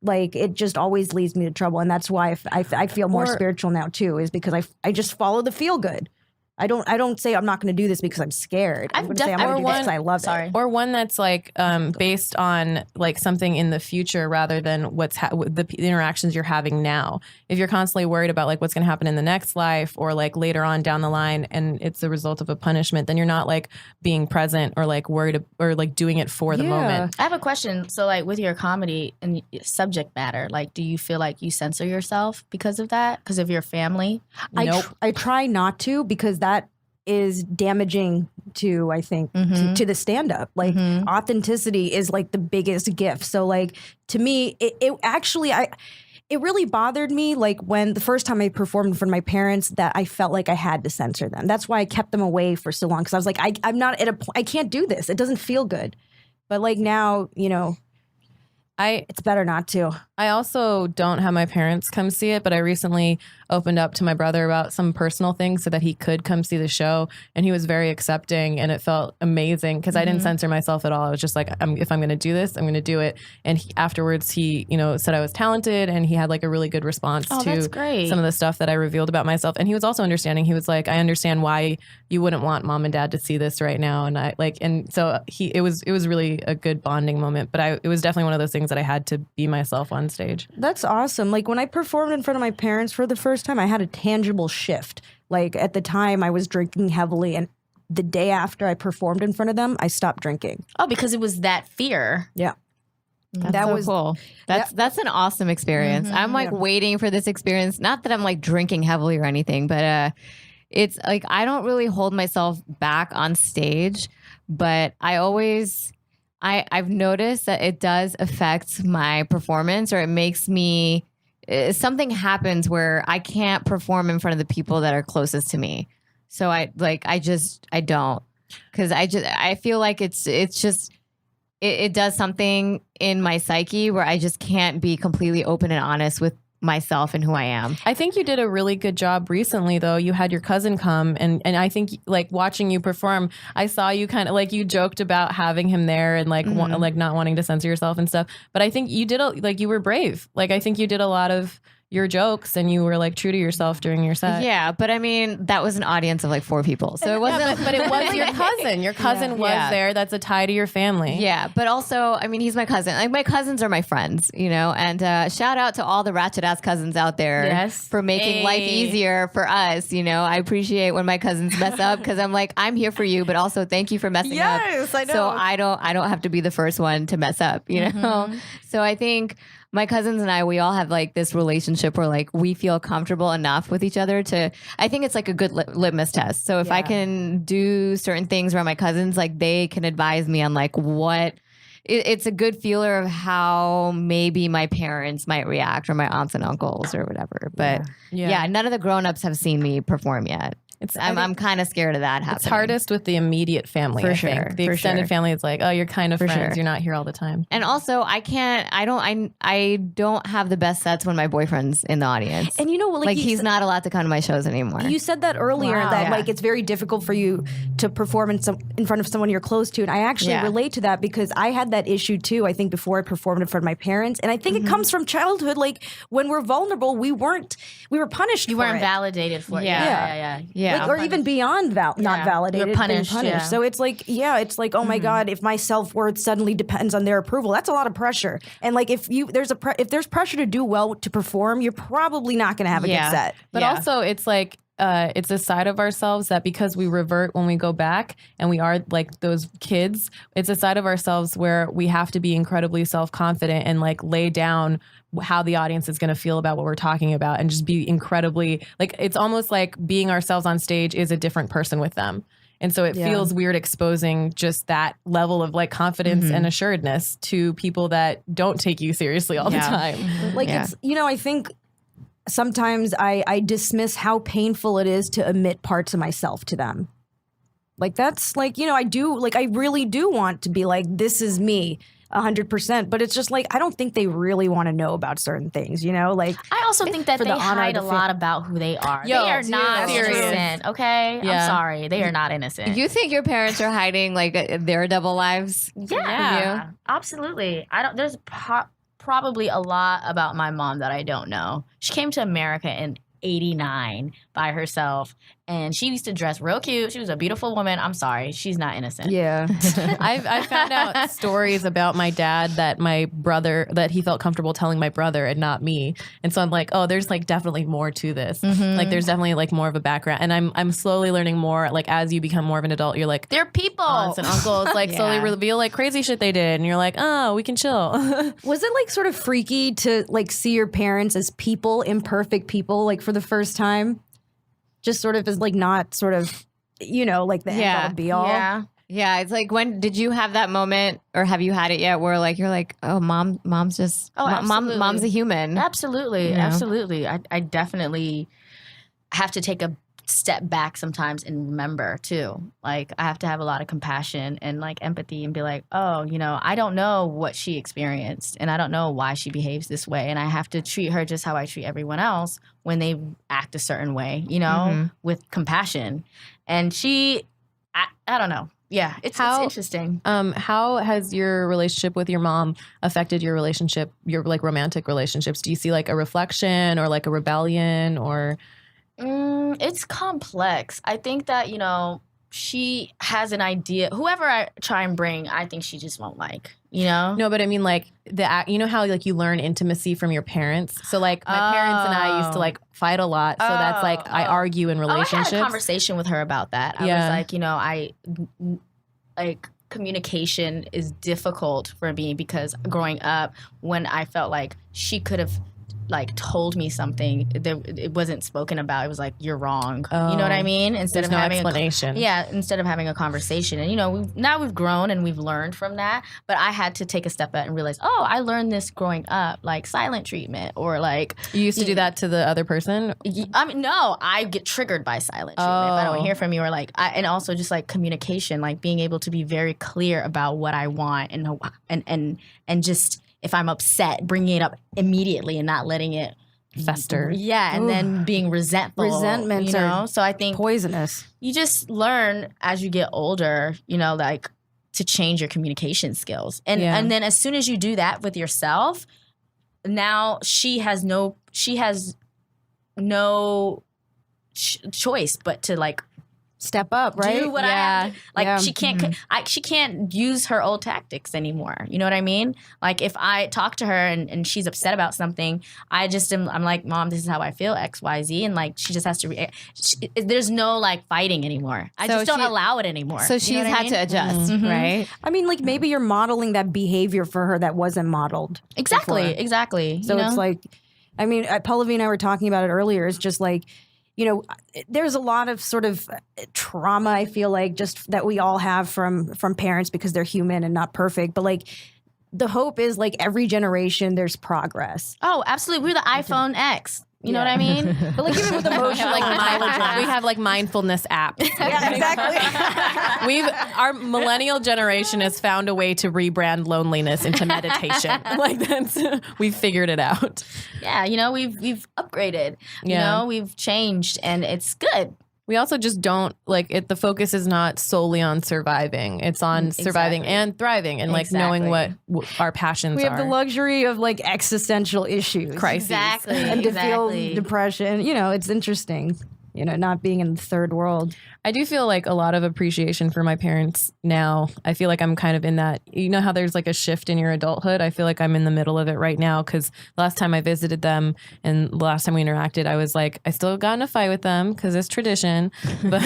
Like it just always leads me to trouble. And that's why I feel more spiritual now too, is because I just follow the feel good. I don't say I'm not going to do this because I'm scared. I'm going to say I'm going to do this because I love it. Or one that's like based on like something in the future rather than what's the interactions you're having now. If you're constantly worried about like what's going to happen in the next life or like later on down the line and it's a result of a punishment, then you're not like being present or like worried or like doing it for the moment. I have a question. So like with your comedy and subject matter, like do you feel like you censor yourself because of that? Because of your family? I try not to because that is damaging to, I think, to the stand-up. Like authenticity is like the biggest gift. So like to me, it actually, it really bothered me like when the first time I performed in front of my parents that I felt like I had to censor them. That's why I kept them away for so long because I was like, I'm not at a point, I can't do this. It doesn't feel good. But like now, it's better not to. I also don't have my parents come see it, but I recently opened up to my brother about some personal things so that he could come see the show. And he was very accepting and it felt amazing because I didn't censor myself at all. I was just like, if I'm going to do this, I'm going to do it. And afterwards he, said I was talented and he had like a really good response to some of the stuff that I revealed about myself. And he was also understanding. He was like, I understand why you wouldn't want mom and dad to see this right now. And so it was really a good bonding moment, but it was definitely one of those things that I had to be myself on stage. That's awesome. Like when I performed in front of my parents for the first time, I had a tangible shift. Like at the time I was drinking heavily and the day after I performed in front of them, I stopped drinking. Oh, because it was that fear. Yeah. That's That so was cool. That's an awesome experience. I'm like waiting for this experience. Not that I'm like drinking heavily or anything, but it's like I don't really hold myself back on stage, but I've noticed that it does affect my performance, or it makes me something happens where I can't perform in front of the people that are closest to me. So I don't, because I feel like it does something in my psyche where I just can't be completely open and honest with myself and who I am. I think you did a really good job recently, though. You had your cousin come, and I think like watching you perform, I saw you kind of like you joked about having him there and like like not wanting to censor yourself and stuff. But I think you did like you were brave. Like I think you did a lot of your jokes and you were like true to yourself during your set. Yeah, but I mean that was an audience of like 4 people, so it wasn't. But it was your cousin. Your cousin was there. That's a tie to your family. Yeah, but also, I mean, he's my cousin. Like my cousins are my friends, you know. And shout out to all the ratchet ass cousins out there for making life easier for us. You know, I appreciate when my cousins mess up because I'm like, I'm here for you, but also thank you for messing up. Yes, I know. So I don't have to be the first one to mess up. You know. So I think my cousins and I, we all have like this relationship where like we feel comfortable enough with each other I think it's like a good litmus test. So if I can do certain things around my cousins, like they can advise me on like what it's a good feeler of how maybe my parents might react or my aunts and uncles or whatever. But yeah none of the grownups have seen me perform yet. I'm kind of scared of that happening. It's hardest with the immediate family, I think. The extended family is like, oh, you're kind of friends. You're not here all the time. And also, I don't have the best sets when my boyfriend's in the audience. And you know, like he's not allowed to come to my shows anymore. You said that earlier that like it's very difficult for you to perform in front of someone you're close to. And I actually relate to that because I had that issue too, I think, before I performed in front of my parents. And I think it comes from childhood. Like when we're vulnerable, we were punished. You weren't validated for it. Yeah. Like, or even beyond not validated, you're punished. Yeah. So it's like, oh my God, if my self-worth suddenly depends on their approval, that's a lot of pressure. And like if there's pressure to do well to perform, you're probably not going to have a good set. But also, it's like it's a side of ourselves that because we revert when we go back and we are like those kids, it's a side of ourselves where we have to be incredibly self-confident and like lay down how the audience is going to feel about what we're talking about and just be incredibly like it's almost like being ourselves on stage is a different person with them. And so it feels weird exposing just that level of like confidence and assuredness to people that don't take you seriously all the time. Like it's, I think sometimes I dismiss how painful it is to admit parts of myself to them. Like that's like, I really do want to be like, this is me 100%, but it's just like, I don't think they really want to know about certain things, like. I also think that they hide a lot about who they are. They are not innocent, okay? Yeah. I'm sorry. They are not innocent. You think your parents are hiding like their double lives? Yeah. Absolutely. There's probably a lot about my mom that I don't know. She came to America in 89 by herself, and she used to dress real cute. She was a beautiful woman. I'm sorry, she's not innocent. Yeah. I found out stories about my dad that he felt comfortable telling my brother and not me. And so I'm like, oh, there's like definitely more to this. Like there's definitely like more of a background. And I'm slowly learning more. Like as you become more of an adult, you're like, they're people. Aunts and uncles like slowly reveal like crazy shit they did. And you're like, oh, we can chill. Was it like sort of freaky to like see your parents as people, imperfect people, like for the first time? Just sort of as like not sort of, like the end all be all. Yeah. It's like, when did you have that moment, or have you had it yet, where like you're like, oh, mom's just mom's a human. Absolutely, absolutely. I definitely have to take a step back sometimes and remember too. Like I have to have a lot of compassion and like empathy and be like, oh, I don't know what she experienced and I don't know why she behaves this way, and I have to treat her just how I treat everyone else when they act a certain way, with compassion. And I don't know. Yeah, it's interesting. How has your relationship with your mom affected your relationship, your like romantic relationships? Do you see like a reflection or like a rebellion or? It's complex. I think that, she has an idea. Whoever I try and bring, I think she just won't like, No, but I mean like how like you learn intimacy from your parents. So like my parents and I used to like fight a lot. So that's like I argue in relationships. I had a conversation with her about that. I was like, communication is difficult for me because growing up, when I felt like she could have like told me something, it wasn't spoken about. It was like, you're wrong. You know what I mean? Instead There's of no having explanation. instead of having a conversation. And we've grown and we've learned from that. But I had to take a step back and realize, I learned this growing up, like silent treatment or like. You used to do that to the other person? I mean, no, I get triggered by silent treatment if I don't hear from you, or like, and also just like communication, like being able to be very clear about what I want and just. If I'm upset, bringing it up immediately and not letting it fester. Yeah, and then being resentful. Resentments are so I think poisonous. You just learn as you get older, like to change your communication skills. And then as soon as you do that with yourself, now she has no choice but to like step up, right? Do what I have to, like she can't she can't use her old tactics anymore. You know what I mean? Like if I talk to her and she's upset about something, I'm like, Mom, this is how I feel, X, Y, Z, and like she just has to there's no like fighting anymore. I just don't allow it anymore. So she's had to adjust, right? I mean, like maybe you're modeling that behavior for her that wasn't modeled. Exactly. So it's like, I mean, Pallavi and I were talking about it earlier. It's just like, there's a lot of sort of trauma, I feel like, just that we all have from parents because they're human and not perfect. But like the hope is like every generation there's progress. Oh, absolutely. We're the iPhone X. You know what I mean? But like even with emotional intelligence. We have like mindfulness apps. Yeah, exactly. Our millennial generation has found a way to rebrand loneliness into meditation. Like we've figured it out. Yeah, we've upgraded. We've changed, and it's good. We also just don't like it. The focus is not solely on surviving. It's on surviving and thriving and like knowing what our passions are. We have the luxury of like existential issues. Crises. Exactly. And to feel depression. It's interesting. Not being in the third world. I do feel like a lot of appreciation for my parents now. I feel like I'm kind of in that, how there's like a shift in your adulthood? I feel like I'm in the middle of it right now because the last time I visited them and the last time we interacted, I was like, I still got in a fight with them because it's tradition. But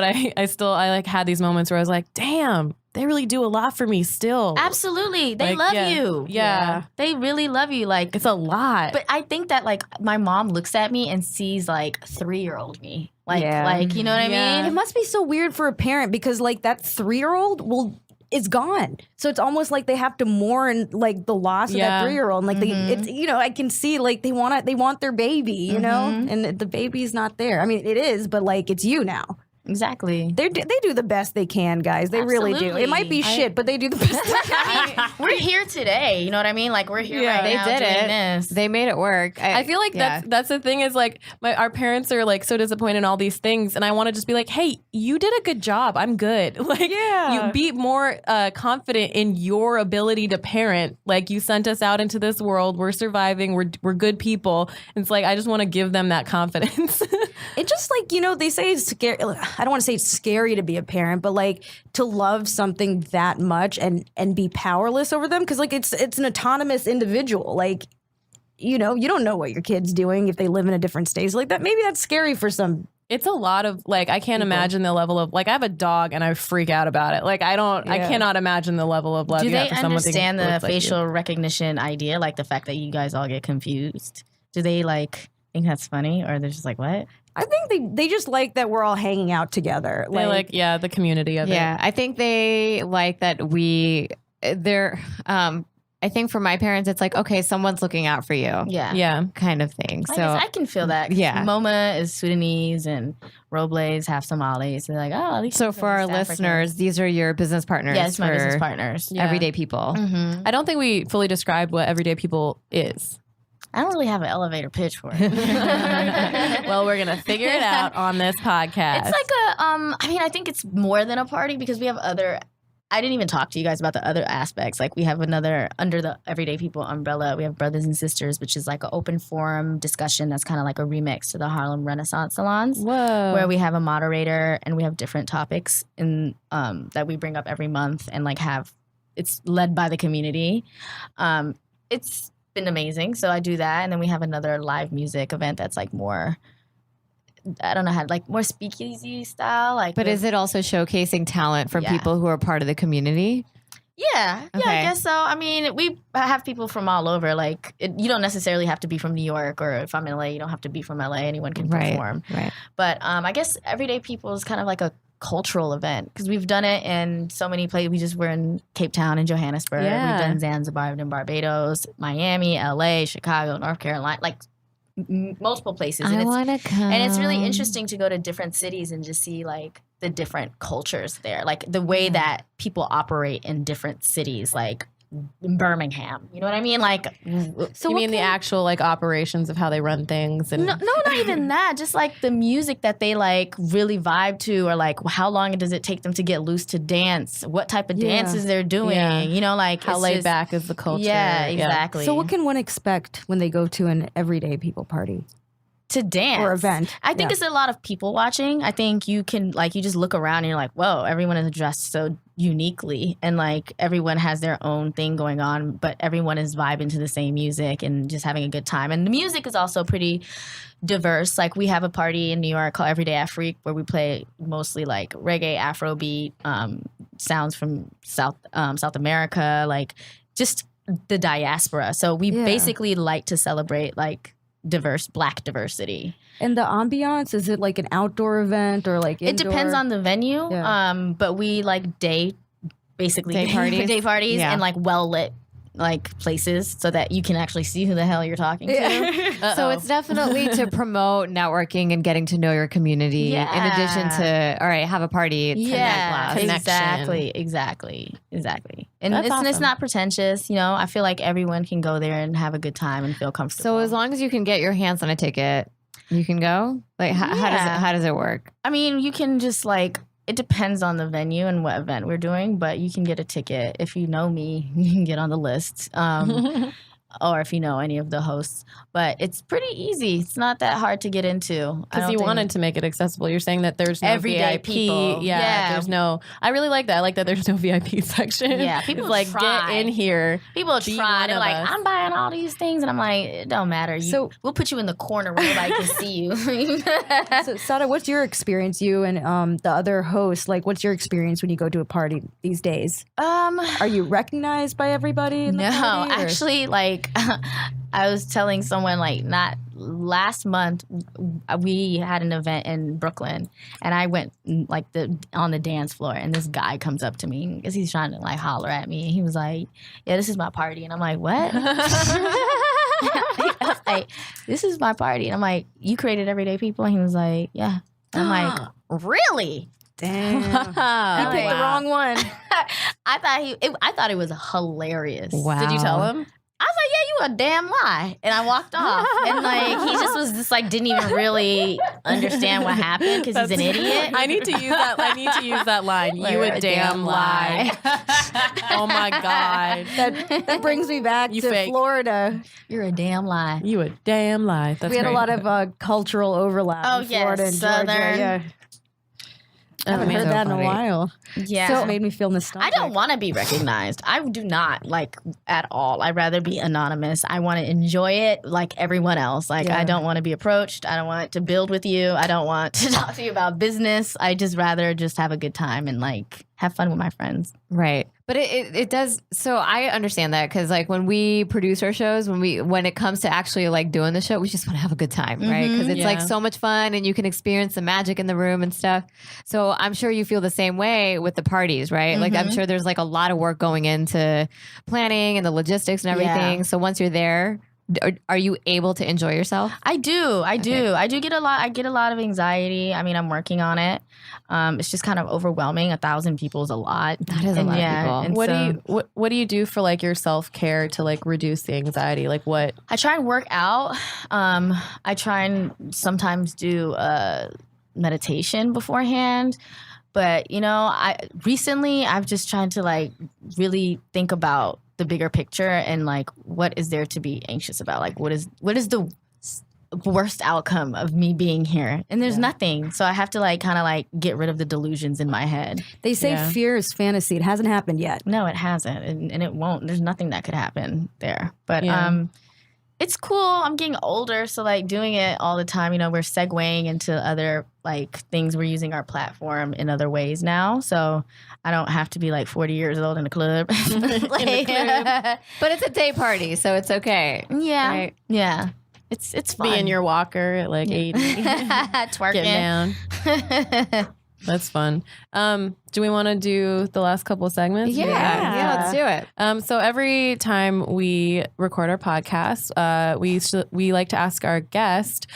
I like had these moments where I was like, damn, they really do a lot for me still. Absolutely. They love you. Yeah. They really love you. Like it's a lot. But I think that like my mom looks at me and sees like 3-year-old me. Like you know what I mean? It must be so weird for a parent because like that 3-year-old is gone. So it's almost like they have to mourn like the loss of that 3-year-old. And like it's I can see like they want their baby, and the baby's not there. I mean it is, but like it's you now. Exactly. They do the best they can, guys. They really do. It might be shit, but they do the best they can. I mean, we're here today. You know what I mean? Like we're here right now. They did doing it. This. They made it work. I feel like that's the thing is like our parents are like so disappointed in all these things, and I want to just be like, hey, you did a good job. I'm good. Like you be more confident in your ability to parent. Like you sent us out into this world. We're surviving. We're good people. It's like I just want to give them that confidence. It just like, they say it's scary. I don't want to say it's scary to be a parent, but like to love something that much and be powerless over them. Because like it's an autonomous individual. Like, you don't know what your kid's doing if they live in a different state. So like that, maybe that's scary for some. It's a lot of like, I can't imagine the level of like, I have a dog and I freak out about it. Like I cannot imagine the level of love. Do you they have for understand the like facial recognition idea? Like the fact that you guys all get confused. Do they like think that's funny, or they're just like, what? I think they just like that we're all hanging out together. They like the community of it. Yeah, I think they like that I think for my parents, it's like, okay, someone's looking out for you. Yeah. Kind of thing. I So guess I can feel that. Yeah. MoMA is Sudanese and Robles half Somali. So they're like, oh, at least So for our listeners, these are your business partners. yes, my for business partners. everyday people. Mm-hmm. I don't think we fully described what everyday people is. I don't really have an elevator pitch for it. Well, we're gonna figure it out on this podcast. It's like I think it's more than a party because we have other. I didn't even talk to you guys about the other aspects. Like we have another under the Everyday People umbrella. We have Brothers and Sisters, which is like an open forum discussion that's kind of like a remix to the Harlem Renaissance salons. Whoa. Where we have a moderator and we have different topics in that we bring up every month and like it's led by the community. It's been amazing. So I do that, and then we have another live music event that's like more I don't know how, like more speakeasy style. Like, But is it also showcasing talent from people who are part of the community? Yeah, I guess so. I mean, we have people from all over. Like, you don't necessarily have to be from New York, or if I'm in LA, you don't have to be from LA. Anyone can perform. Right. But I guess Everyday People is kind of like a cultural event because we've done it in so many places. We just were in Cape Town and Johannesburg. Yeah. We've done Zanzibar, we've done Barbados, Miami, LA, Chicago, North Carolina, like multiple places. I want to come. And it's really interesting to go to different cities and just see like the different cultures there, like the way that people operate in different cities, like in Birmingham. You know what I mean? Like, So you mean the actual like operations of how they run things? And no, not even that. Just like the music that they like really vibe to, or like how long does it take them to get loose to dance? What type of dances they're doing? Yeah. You know, like how it's laid just- back is the culture? Yeah, exactly. So what can one expect when they go to an Everyday People party to dance or event? I think it's a lot of people watching. I think you can like you just look around and you're like, whoa, everyone is dressed so uniquely, and like everyone has their own thing going on, but everyone is vibing to the same music and just having a good time. And the music is also pretty diverse. Like we have a party in New York called Everyday Afrique where we play mostly like reggae, Afrobeat, sounds from South America, like just the diaspora. So we basically like to celebrate like Black diversity. And the ambiance, is it like an outdoor event or like It depends on the venue. Yeah. But we like day parties, Yeah. and like well lit like places so that you can actually see who the hell you're talking to. So it's definitely to promote networking and getting to know your community in addition to, all right, have a party. It's Yeah, connection. exactly. And That's it's awesome. not pretentious, you know. I feel like everyone can go there and have a good time and feel comfortable. So as long as you can get your hands on a ticket, you can go? Like, how does it work? I mean, you can just like, it depends on the venue and what event we're doing, but you can get a ticket. If you know me, you can get on the list. Or if you know any of the hosts. But it's pretty easy. It's not that hard to get into. Because you wanted to make it accessible. You're saying that there's no Everyday VIP. people. Yeah, there's no. I really like that. I like that there's no VIP section. Yeah, people It's like try. get in here. People Be try. one They're of like, us. I'm buying all these things. And I'm like, it don't matter. We'll put you in the corner where nobody can see you. So Saada, what's your experience, you and the other hosts, like what's your experience when you go to a party these days? Are you recognized by everybody in the No, party? or- actually, like I was telling someone, like not last month, we had an event in Brooklyn, and I went like on the dance floor, and this guy comes up to me because he's trying to like holler at me, and he was like, "Yeah, this is my party," and I'm like, "What?" I was like, "This is my party," and I'm like, "You created Everyday People," and he was like, "Yeah," and I'm like, "Really?" Damn. You Wow. picked the wrong one. I thought it was hilarious. Wow. Did you tell him? I was like, "Yeah, you a damn lie," and I walked off. And like he just like didn't even really understand what happened because he's an idiot. I need to use that. I need to use that line. You a damn lie. Oh my god. That brings me back You to fake. Florida. You're a damn lie. You a damn lie. That's We had great. a lot of cultural overlap Oh, in yes, Florida and Southern. Georgia. Yeah. I haven't man, heard so that in funny. a while. Yeah. So it made me feel nostalgic. I don't want to be recognized. I do not like at all. I'd rather be anonymous. I want to enjoy it like everyone else. Like Yeah. I don't want to be approached. I don't want to build with you. I don't want to talk to you about business. I just rather just have a good time and like have fun with my friends. Right. But it does. So I understand that because like when we produce our shows, when it comes to actually like doing the show, we just want to have a good time, right? Because it's like Yeah. so much fun and you can experience the magic in the room and stuff. So I'm sure you feel the same way with the parties, right? Like I'm sure there's like a lot of work going into planning and the logistics and everything. Yeah. So once you're there, are you able to enjoy yourself? I do. I do get a lot. I get a lot of anxiety. I mean, I'm working on it. It's just kind of overwhelming. 1,000 people is a lot. That is a lot of people. And What do you do for like your self-care to like reduce the anxiety? Like what? I try and work out. I try and sometimes do meditation beforehand. But you know, I've just tried to like really think about the bigger picture and like what is there to be anxious about? Like what is the worst outcome of me being here? And there's nothing. So I have to like kind of like get rid of the delusions in my head. They say Yeah. fear is fantasy. It hasn't happened yet. No, it hasn't, and it won't. There's nothing that could happen there. But Yeah. It's cool. I'm getting older, so like doing it all the time, we're segueing into other like things. We're using our platform in other ways now, so I don't have to be like 40 years old in a club. Like, But it's a day party, so it's okay. yeah, Right? yeah. It's fun. Be in your walker at like 80. twerking. Get down. That's fun. Do we want to do the last couple of segments? Yeah, let's do it. So every time we record our podcast, we like to ask our guest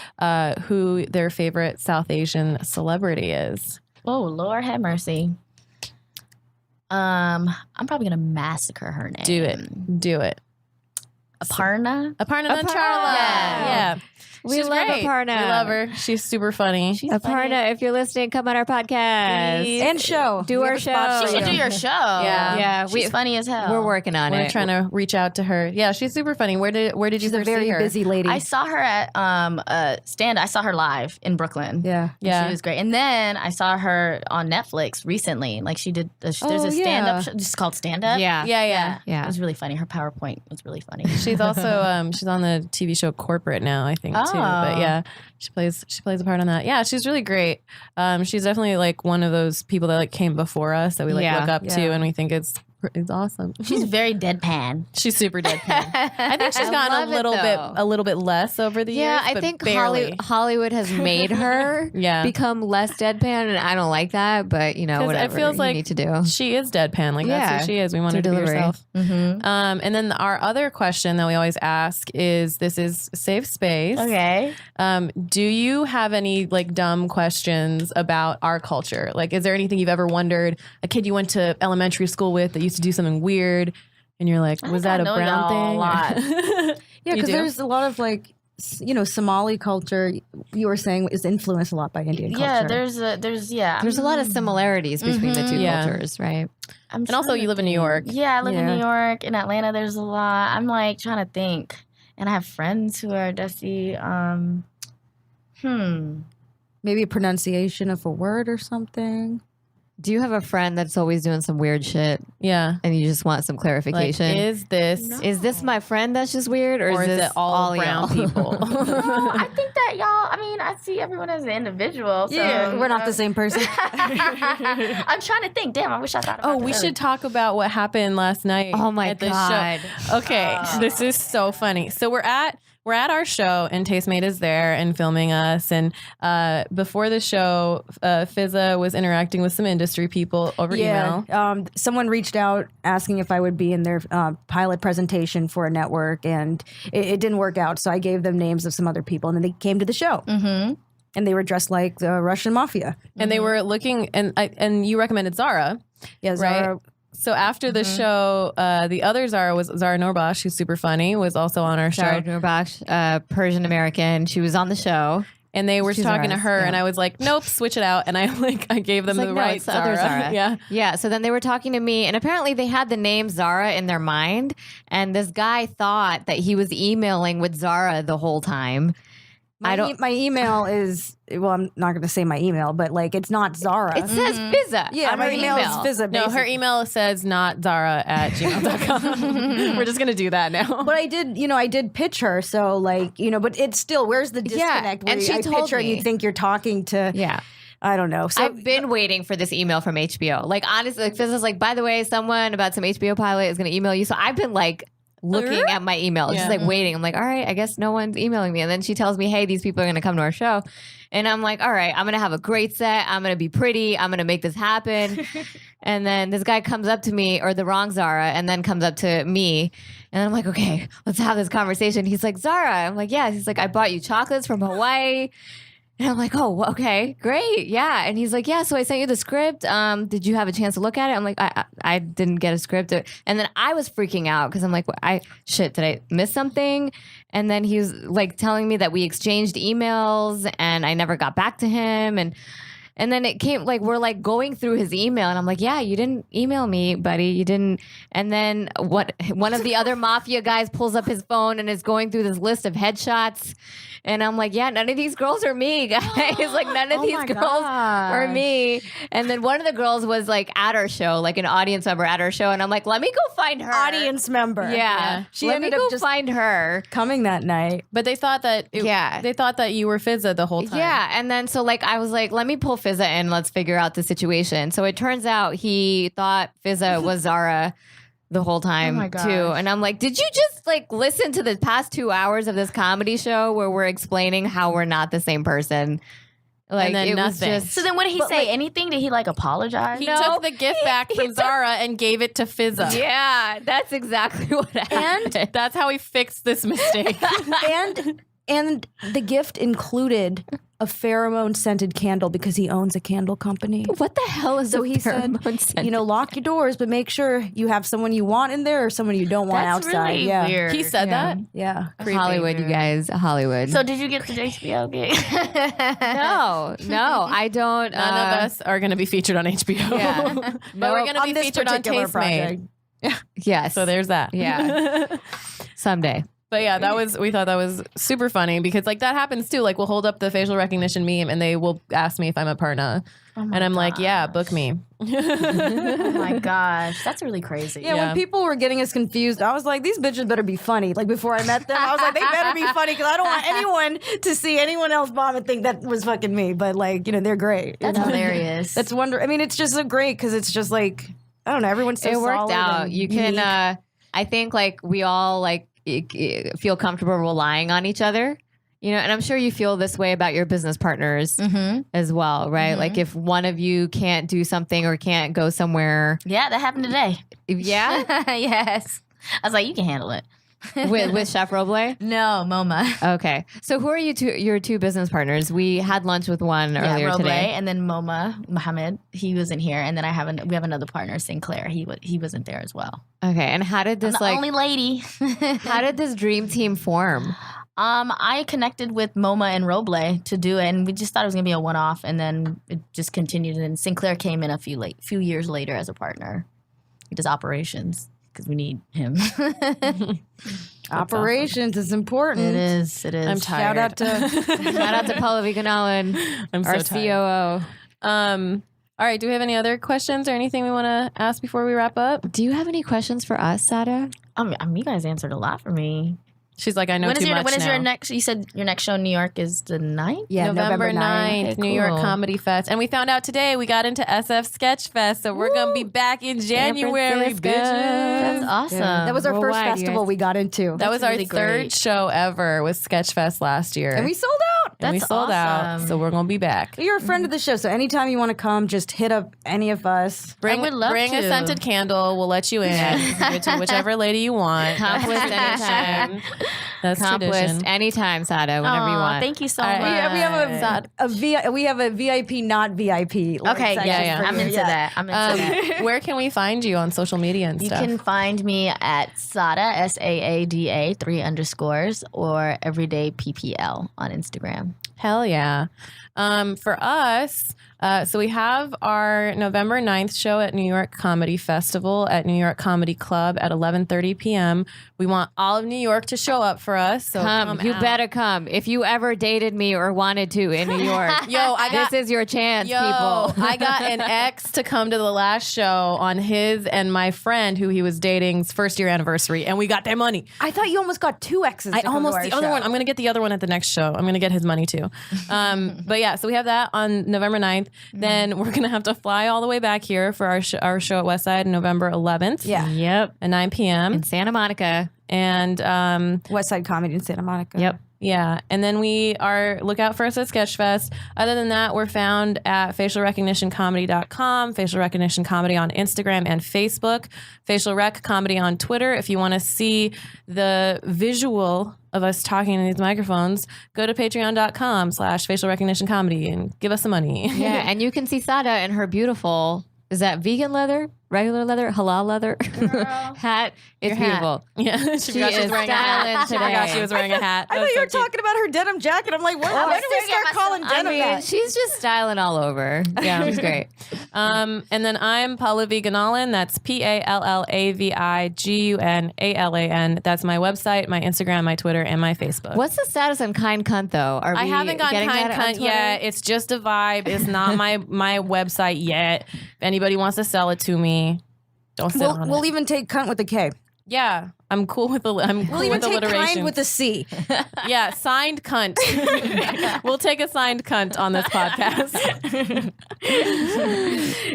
who their favorite South Asian celebrity is. Oh, Lord have mercy. I'm probably gonna massacre her name. Do it. Aparna. Aparna Nancharla. Yeah. We She's love great. Aparna. We love her. She's super funny. Aparna, if you're listening, come on our podcast. Please. And show. Do We our have a spot show. for She should you. do your show. Yeah. She's funny as hell. We're working on We're it. trying to reach out to her. Yeah, she's super funny. Where did you She's a first see very her? busy lady. I saw her at stand. I saw her live in Brooklyn. Yeah. Yeah. She was great. And then I saw her on Netflix recently. Like she did, there's Oh, a stand yeah. up show just called Stand Up. Yeah. Yeah. Yeah. It was really funny. Her PowerPoint was really funny. She's also she's on the TV show Corporate now, I think too. But Oh. yeah, she plays a part on that. Yeah, she's really great. She's definitely like one of those people that like came before us that we like Yeah. look up to, Yeah. and we think it's awesome. She's very deadpan. She's super deadpan. I think she's I gotten love it, a little bit less over the Yeah, years. I but think barely. Hollywood has made her Yeah. become less deadpan, and I don't like that. But 'Cause whatever it feels you like need to do. She is deadpan. Like that's Yeah. who she is. We want her Through to be delivery. herself. Mm-hmm. And then our other question that we always ask is, this is safe space. Okay. Do you have any like dumb questions about our culture? Like, is there anything you've ever wondered? A kid you went to elementary school with that used to do something weird, and you're like, I was think I that a know brown y'all thing? a lot. Yeah, You because do? there's a lot of like, Somali culture. You were saying is influenced a lot by Indian culture. Yeah, there's There's a lot of similarities between the two Yeah. cultures, right? And also, you live in New York. Yeah, I live in Yeah. New York. In Atlanta, there's a lot. I'm like trying to think, and I have friends who are dusty. Maybe a pronunciation of a word or something. Do you have a friend that's always doing some weird shit, Yeah. and you just want some Like, clarification? is this Is this my friend that's just weird, or, or is this it all brown y'all? people? No, I think that y'all. I mean, I see everyone as an individual. So, We're not the same person. I'm trying to think. Damn, I wish I thought about Oh, we this should talk about what happened last night. Oh my at the God. show. Okay, this is so funny. So we're at our show, and Tastemade is there and filming us. And before the show, Fizza was interacting with some industry people over email. Someone reached out asking if I would be in their pilot presentation for a network, and it didn't work out. So I gave them names of some other people, and then they came to the show. Mm-hmm. And they were dressed like the Russian mafia. And they were looking, and you recommended Zara. Yeah, Right. Zara. So after the show, the other Zara was Zara Norbash, who's super funny, was also on our show. Shara Nurbach, Persian American. She was on the show. And they were She's talking to ours, her, yeah. and I was like, "Nope, switch it out." And I gave them It's the like, no, right it's the other Zara. Yeah, Yeah. So then they were talking to me, and apparently they had the name Zara in their mind. And this guy thought that he was emailing with Zara the whole time. My email is, well, I'm not going to say my email, but like it's not Zara. It says Fizza. yeah, on my her email is Fizza. no, her basically. email says not Zara@gmail.com. We're just gonna do that now. But I did pitch her, so like, but it's still, where's the disconnect? and she I told pitch her and me. you think you're talking to, Yeah. I don't know. So I've been waiting for this email from HBO. Like, honestly, like, Fizza's like, by the way, someone about some HBO pilot is going to email you. So I've been like, looking at my email, just like waiting. I'm like, all right, I guess no one's emailing me. And then she tells me, hey, these people are going to come to our show. And I'm like, all right, I'm going to have a great set. I'm going to be pretty. I'm going to make this happen. And then this guy comes up to me, or the wrong Zara, and then comes up to me. And I'm like, okay, let's have this conversation. He's like, Zara. I'm like, yeah. He's like, I bought you chocolates from Hawaii. And I'm like, oh, okay, great. Yeah. And he's like, yeah, so I sent you the script. Did you have a chance to look at it? I'm like, I didn't get a script. And then I was freaking out because I'm like, did I miss something? And then he was like telling me that we exchanged emails and I never got back to him. And And then it came like we're like going through his email, and I'm like, yeah, you didn't email me, buddy. You didn't. And then one of the other mafia guys pulls up his phone and is going through this list of headshots. And I'm like, yeah, none of these girls are me, guys. Like, none of these girls are me. And then one of the girls was like at our show, like an audience member at our show. And I'm like, let me go find her. Audience member. Yeah. She let ended me up go just find her. coming that night. But they thought that they thought that you were Fizza the whole time. Yeah. And then so like I was like, let me pull Fizza in. Let's figure out the situation. So it turns out he thought Fizza was Zara the whole time my too. gosh. And I'm like, did you just like listen to the past 2 hours of this comedy show where we're explaining how we're not the same person? Like, And then it nothing. was just. So then what did he say? Anything? Did he like apologize? He took the gift back from Zara and gave it to Fizza. Yeah, that's exactly what happened. And that's how he fixed this mistake. And the gift included a pheromone scented candle because he owns a candle company. What the hell is So a he said, pheromone scent? lock your doors, but make sure you have someone you want in there or someone you don't want That's outside. really yeah. weird. He said that? Yeah. Hollywood, you guys, Hollywood. So did you get the HBO gig? no, I don't. None of us are going to be featured on HBO. Yeah. But we're going to be this featured on particular Tastemade. project. Yes. So there's that. Yeah. Someday. But yeah, we thought that was super funny because like that happens too. Like we'll hold up the facial recognition meme and they will ask me if I'm a partner. And I'm like, yeah, book me. Oh my gosh, that's really crazy. Yeah, when people were getting us confused, I was like, these bitches better be funny. Like before I met them, I was like, they better be funny because I don't want anyone to see anyone else bomb and think that was fucking me. But like, they're great. That's hilarious. That's wonder. I mean, it's just so great because it's just like, I don't know, everyone's so It worked solid out. and You can, unique. I think like we all like feel comfortable relying on each other, and I'm sure you feel this way about your business partners as well, right? Like if one of you can't do something or can't go somewhere. Yeah, that happened today. Yeah. Yes. I was like, you can handle it. with Chef Roble? No, MoMA. Okay. So who are your two business partners? We had lunch with one earlier Roble, today. and then MoMA Mohammed. He wasn't here, and then we have another partner, Sinclair. He wasn't there as well. Okay. And how did this I'm the only lady. how did this dream team form? I connected with MoMA and Roble to do it, and we just thought it was gonna be a one-off, and then it just continued. And Sinclair came in a few years later as a partner. He does operations because we need him. Operations is important. It is. I'm tired. Shout out to Paula Viganalin, I'm so our tired. COO. All right. Do we have any other questions or anything we want to ask before we wrap up? Do you have any questions for us, Saada? You guys answered a lot for me. She's like, I know too much When is now. your next? You said your next show in New York is the 9th? Yeah, November 9th, Okay, New York cool. Comedy Fest. And we found out today we got into SF Sketch Fest. So we're going to be back in January, Francisco. bitches. That's awesome. That was our first Worldwide, festival yes. we got into. That was our really third great. show ever with Sketchfest last year. And we sold out. And we That's sold out. awesome. So we're going to be back. You're a friend of the show, so anytime you want to come, just hit up any of us. Bring would love a to. scented candle. We'll let you in. Give it to whichever lady you want. Comp list anytime. That's Comp list tradition. anytime, Saada, whenever you Aw, want. Thank you so All right. much. We have a VIP, not VIP. like, Okay, section yeah. for I'm you. into Yeah. that. I'm into that. Where can we find you on social media and You stuff? can find me at Saada, SAADA, 3_, or Everyday PPL on Instagram. Hell yeah. For us, so we have our November 9th show at New York Comedy Festival at New York Comedy Club at 11:30 p.m. We want all of New York to show up for us. So Come, you out. better come. If you ever dated me or wanted to in New York, this is your chance, people. I got an ex to come to the last show on his and my friend who he was dating's first year anniversary, and we got their money. I thought you almost got two X's. I to come almost to our the other show. one. I'm gonna get the other one at the next show. I'm gonna get his money too. But yeah, so we have that on November 9th. Then we're gonna have to fly all the way back here for our show at Westside November 11th. Yeah. Yep. At 9 p.m. In Santa Monica. And West Side Comedy in Santa Monica. Yep. yeah, and then look out for us at Sketchfest. Other than that, we're found at facialrecognitioncomedy.com, Facial Recognition Comedy on Instagram and Facebook, Facial Rec Comedy on Twitter. If you want to see the visual of us talking in these microphones, go to patreon.com/facial recognition comedy and give us some money. Yeah, and you can see Saada in her beautiful Is that vegan leather, regular leather, halal leather? Hat. It's Your hat. beautiful. Yeah, she forgot she was is wearing a hat. styling She forgot she today. was wearing a hat. I That thought was you were so cute. talking about her denim jacket. I'm like, when do we staring start at calling myself. denim that? She's just styling all over. Yeah, it was great. And then I'm Pallavi That's PALLAVIGUNALAN. That's my website, my Instagram, my Twitter, and my Facebook. What's the status on Kind Cunt though? Are I we haven't gone getting kind that on cunt Twitter? yet. It's just a vibe. It's not my website yet. If anybody wants to sell it to me, don't sit on We'll it. even take cunt with a K. Yeah, I'm cool with We'll even take alliteration. kind with a C. Yeah, signed cunt. We'll take a signed cunt on this podcast.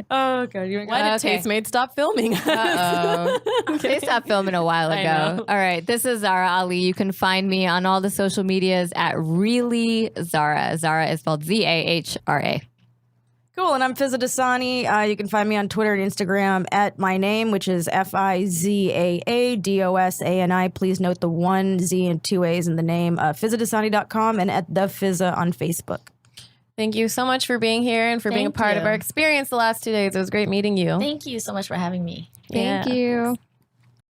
Oh god, you Why did Okay. Tastemade stop filming us? Uh-oh. They stopped filming a while I ago. know. All right. This is Zara Ali. You can find me on all the social medias at Really Zara. Zara is spelled Zahra. Cool, and I'm Fizza Dasani. You can find me on Twitter and Instagram at my name, which is FIZAADOSANI. Please note the 1 Z and 2 A's in the name. FizzaDasani.com and at The Fizza on Facebook. Thank you so much for being here and for being a Thank part of you. our experience the last 2 days. It was great meeting you. Thank you so much for having me. Thank Yeah. you.